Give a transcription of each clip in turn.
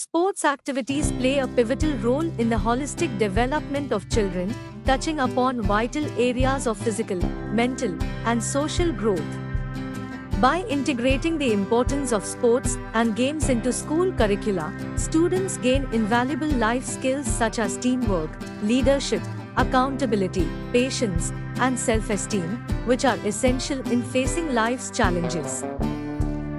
Sports activities play a pivotal role in the holistic development of children, touching upon vital areas of physical, mental, and social growth. By integrating the importance of sports and games into school curricula, students gain invaluable life skills such as teamwork, leadership, accountability, patience, and self-esteem, which are essential in facing life's challenges.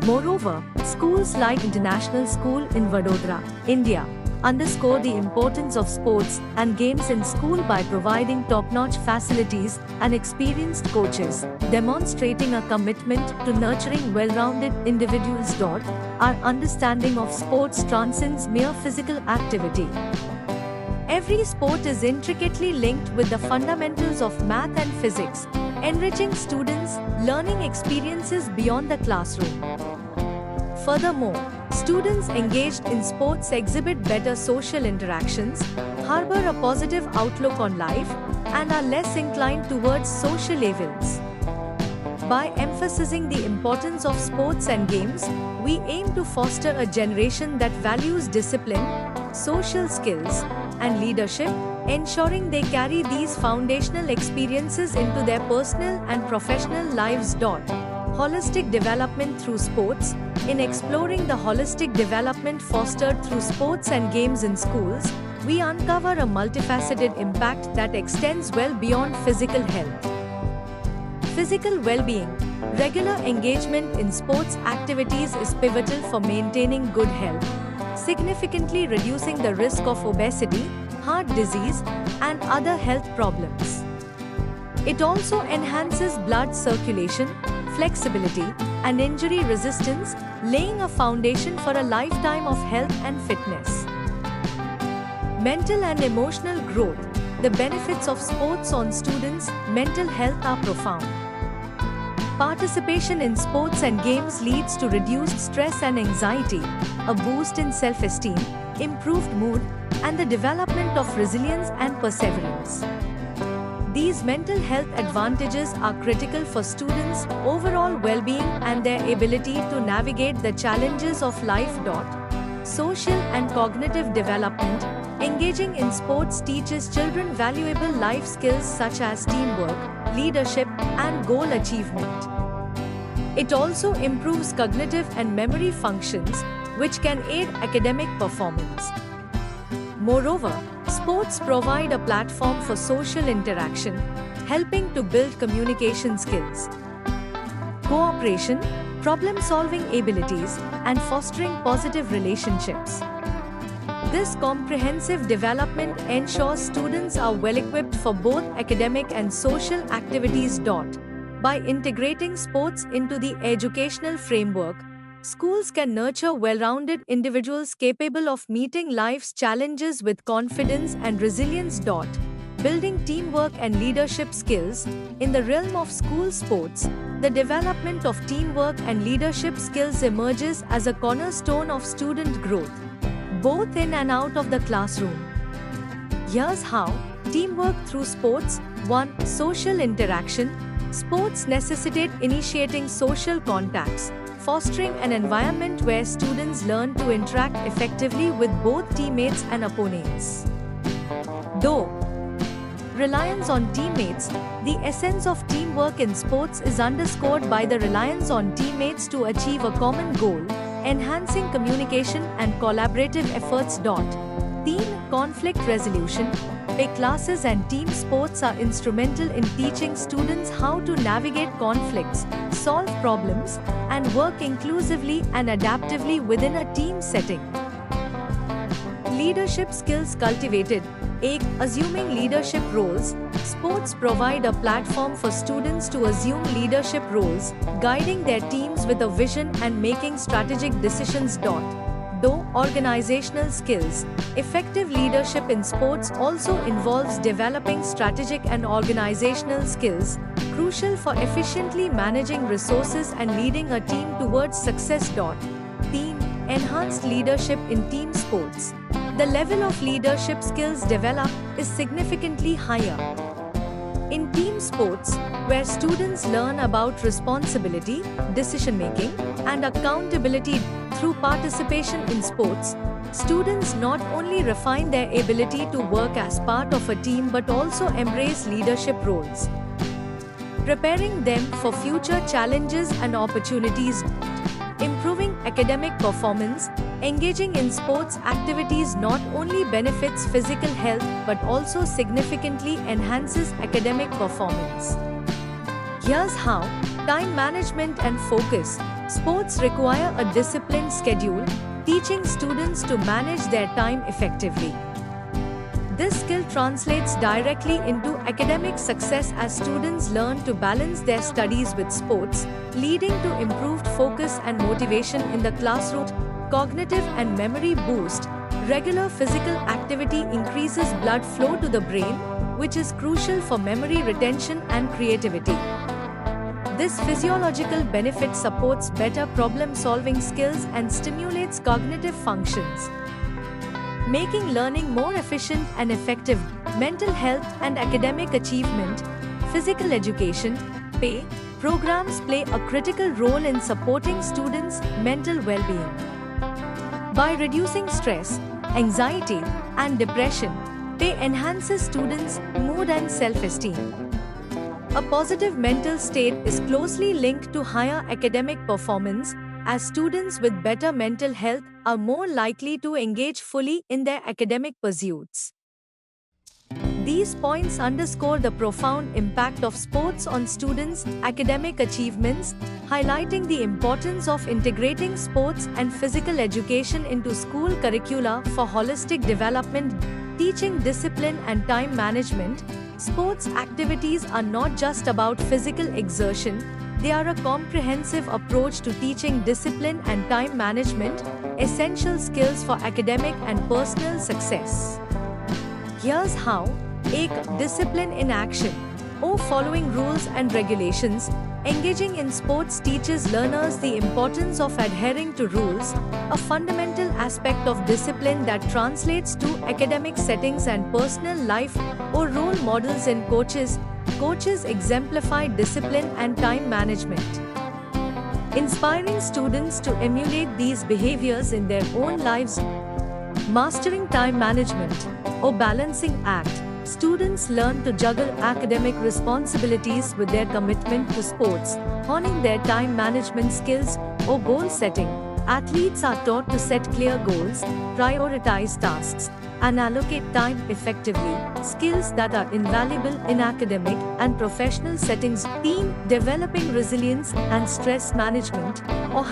Moreover, schools like International School in Vadodara, India, underscore the importance of sports and games in school by providing top-notch facilities and experienced coaches, demonstrating a commitment to nurturing well-rounded individuals. Our understanding of sports transcends mere physical activity. Every sport is intricately linked with the fundamentals of math and physics, enriching students' learning experiences beyond the classroom. Furthermore, students engaged in sports exhibit better social interactions, harbor a positive outlook on life, and are less inclined towards social evils. By emphasizing the importance of sports and games, we aim to foster a generation that values discipline, social skills, and leadership, ensuring they carry these foundational experiences into their personal and professional lives. Holistic development through sports. In exploring the holistic development fostered through sports and games in schools, we uncover a multifaceted impact that extends well beyond physical health. Physical well-being. Regular engagement in sports activities is pivotal for maintaining good health, significantly reducing the risk of obesity, heart disease, and other health problems. It also enhances blood circulation, flexibility, and injury resistance, laying a foundation for a lifetime of health and fitness. Mental and emotional growth. The benefits of sports on students' mental health are profound. Participation in sports and games leads to reduced stress and anxiety, a boost in self-esteem, improved mood, and the development of resilience and perseverance. These mental health advantages are critical for students' overall well-being and their ability to navigate the challenges of life. Social and cognitive development. Engaging in sports teaches children valuable life skills such as teamwork, leadership, and goal achievement. It also improves cognitive and memory functions, which can aid academic performance. Moreover, sports provide a platform for social interaction, helping to build communication skills, cooperation, problem-solving abilities, and fostering positive relationships. This comprehensive development ensures students are well-equipped for both academic and social activities. By integrating sports into the educational framework, schools can nurture well-rounded individuals capable of meeting life's challenges with confidence and resilience. Building teamwork and leadership skills. In the realm of school sports, the development of teamwork and leadership skills emerges as a cornerstone of student growth, both in and out of the classroom. Here's how. Teamwork through sports. 1. Social interaction. Sports necessitate initiating social contacts, fostering an environment where students learn to interact effectively with both teammates and opponents. Though reliance on teammates. The essence of teamwork in sports is underscored by the reliance on teammates to achieve a common goal, enhancing communication and collaborative efforts. Team conflict resolution. Classes and team sports are instrumental in teaching students how to navigate conflicts, solve problems, and work inclusively and adaptively within a team setting. Leadership skills cultivated. Assuming leadership roles. Sports provide a platform for students to assume leadership roles, guiding their teams with a vision and making strategic decisions. Though organizational skills. Effective leadership in sports also involves developing strategic and organizational skills, crucial for efficiently managing resources and leading a team towards success. Team enhanced leadership in team sports. The level of leadership skills developed is significantly higher in team sports, where students learn about responsibility, decision-making, and accountability. Through participation in sports, Students not only refine their ability to work as part of a team but also embrace leadership roles, preparing them for future challenges and opportunities. Improving academic performance, engaging in sports activities not only benefits physical health but also significantly enhances academic performance. Here's how: time management and focus. Sports require a disciplined schedule, teaching students to manage their time effectively. This skill translates directly into academic success as students learn to balance their studies with sports, leading to improved focus and motivation in the classroom. Cognitive and memory boost. Regular physical activity increases blood flow to the brain, which is crucial for memory retention and creativity. This physiological benefit supports better problem-solving skills and stimulates cognitive functions, making learning more efficient and effective. Mental health and academic achievement. Physical education, PAY, programs play a critical role in supporting students' mental well-being. By reducing stress, anxiety, and depression, PAY enhances students' mood and self-esteem. A positive mental state is closely linked to higher academic performance, as students with better mental health are more likely to engage fully in their academic pursuits. These points underscore the profound impact of sports on students' academic achievements, highlighting the importance of integrating sports and physical education into school curricula for holistic development. Teaching discipline and time management. Sports activities are not just about physical exertion, they are a comprehensive approach to teaching discipline and time management, essential skills for academic and personal success. Here's how: 1. Discipline in action. Following rules and regulations. Engaging in sports teaches learners the importance of adhering to rules, a fundamental aspect of discipline that translates to academic settings and personal life. Role models in coaches. Coaches exemplify discipline and time management, inspiring students to emulate these behaviors in their own lives. Mastering time management, balancing act. Students learn to juggle academic responsibilities with their commitment to sports, honing their time management skills. Goal setting. Athletes are taught to set clear goals, prioritize tasks, and allocate time effectively, skills that are invaluable in academic and professional settings. Team developing resilience and stress management,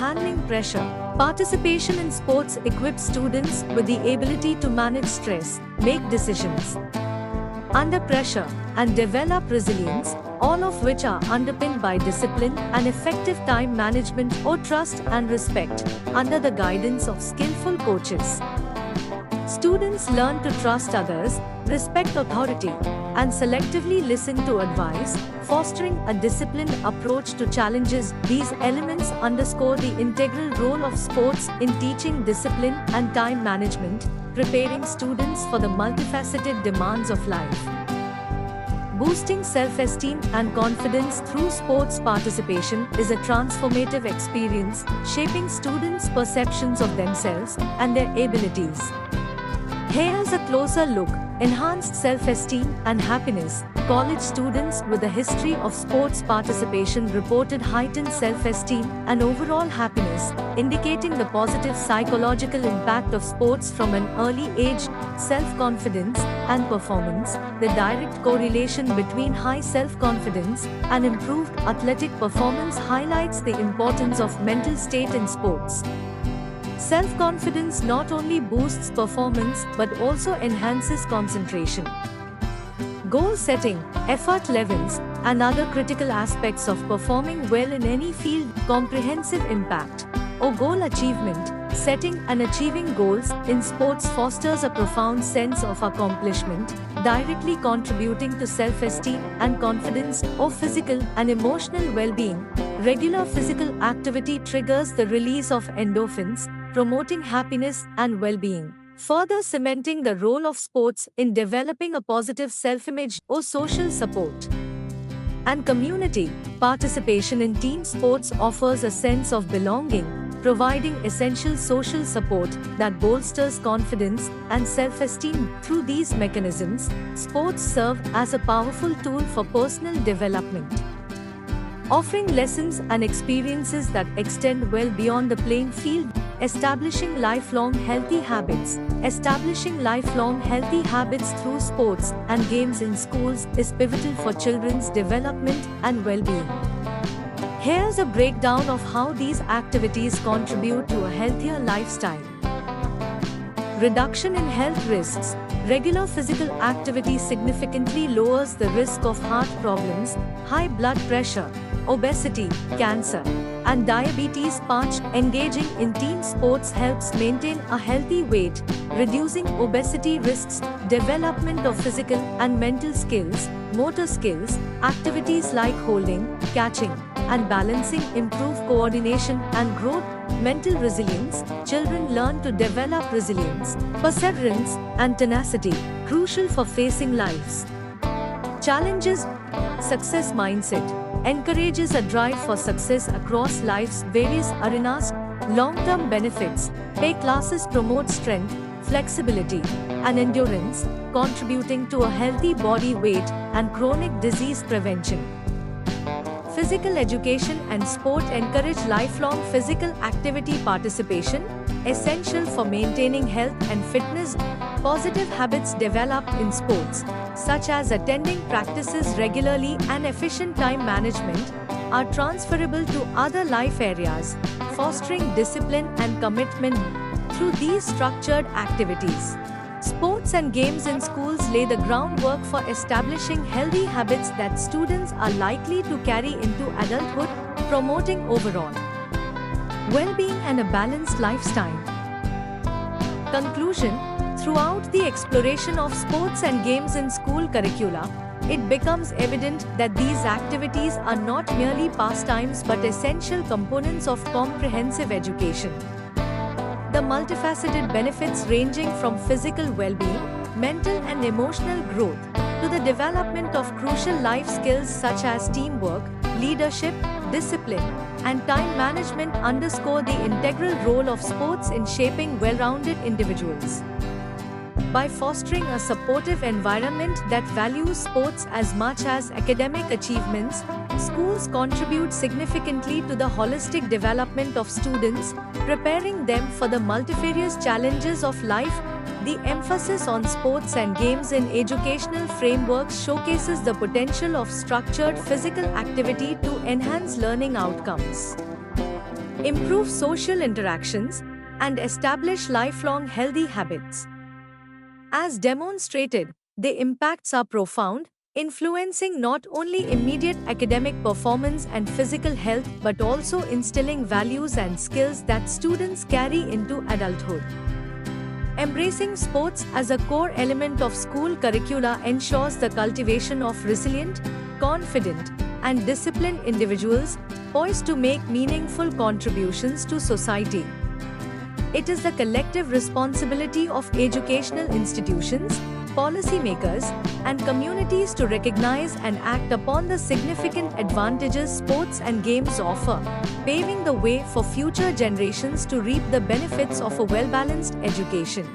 handling pressure. Participation in sports equips students with the ability to manage stress, make decisions under pressure, and develop resilience, all of which are underpinned by discipline and effective time management. Trust and respect. Under the guidance of skillful coaches, students learn to trust others, respect authority, and selectively listen to advice, fostering a disciplined approach to challenges. These elements underscore the integral role of sports in teaching discipline and time management, preparing students for the multifaceted demands of life. Boosting self-esteem and confidence through sports participation is a transformative experience, shaping students' perceptions of themselves and their abilities. Here's a closer look: enhanced self-esteem and happiness. College students with a history of sports participation reported heightened self-esteem and overall happiness, indicating the positive psychological impact of sports from an early age. Self-confidence and performance. The direct correlation between high self-confidence and improved athletic performance highlights the importance of mental state in sports. Self-confidence not only boosts performance but also enhances concentration. Goal setting, effort levels, and other critical aspects of performing well in any field. Comprehensive impact. Goal achievement. Setting and achieving goals in sports fosters a profound sense of accomplishment, directly contributing to self-esteem and confidence. Physical and emotional well-being. Regular physical activity triggers the release of endorphins, promoting happiness and well-being, further cementing the role of sports in developing a positive self-image. Social support and community. Participation in team sports offers a sense of belonging, providing essential social support that bolsters confidence and self-esteem. Through these mechanisms, sports serve as a powerful tool for personal development, offering lessons and experiences that extend well beyond the playing field. Establishing lifelong healthy habits. Establishing lifelong healthy habits through sports and games in schools is pivotal for children's development and well-being. Here's a breakdown of how these activities contribute to a healthier lifestyle. Reduction in health risks. Regular physical activity significantly lowers the risk of heart problems, high blood pressure, obesity, cancer, and diabetes. Engaging in team sports helps maintain a healthy weight, reducing obesity risks. Development of physical and mental skills, motor skills. Activities like holding, catching, and balancing improve coordination and growth. Mental resilience. Children learn to develop resilience, perseverance, and tenacity, crucial for facing life's challenges. Success mindset encourages a drive for success across life's various arenas. Long-term benefits. Play classes promote strength, flexibility, and endurance, contributing to a healthy body weight and chronic disease prevention. Physical education and sport encourage lifelong physical activity participation, essential for maintaining health and fitness. Positive habits developed in sports, such as attending practices regularly and efficient time management, are transferable to other life areas, fostering discipline and commitment through these structured activities. Sports and games in schools lay the groundwork for establishing healthy habits that students are likely to carry into adulthood, promoting overall well-being and a balanced lifestyle. Conclusion. Throughout the exploration of sports and games in school curricula, it becomes evident that these activities are not merely pastimes but essential components of comprehensive education. The multifaceted benefits ranging from physical well-being, mental and emotional growth, to the development of crucial life skills such as teamwork, leadership, discipline, and time management underscore the integral role of sports in shaping well-rounded individuals. By fostering a supportive environment that values sports as much as academic achievements, schools contribute significantly to the holistic development of students, preparing them for the multifarious challenges of life. The emphasis on sports and games in educational frameworks showcases the potential of structured physical activity to enhance learning outcomes, improve social interactions, and establish lifelong healthy habits. As demonstrated, the impacts are profound, influencing not only immediate academic performance and physical health but also instilling values and skills that students carry into adulthood. Embracing sports as a core element of school curricula ensures the cultivation of resilient, confident, and disciplined individuals poised to make meaningful contributions to society. It is the collective responsibility of educational institutions, policymakers, and communities to recognize and act upon the significant advantages sports and games offer, paving the way for future generations to reap the benefits of a well-balanced education.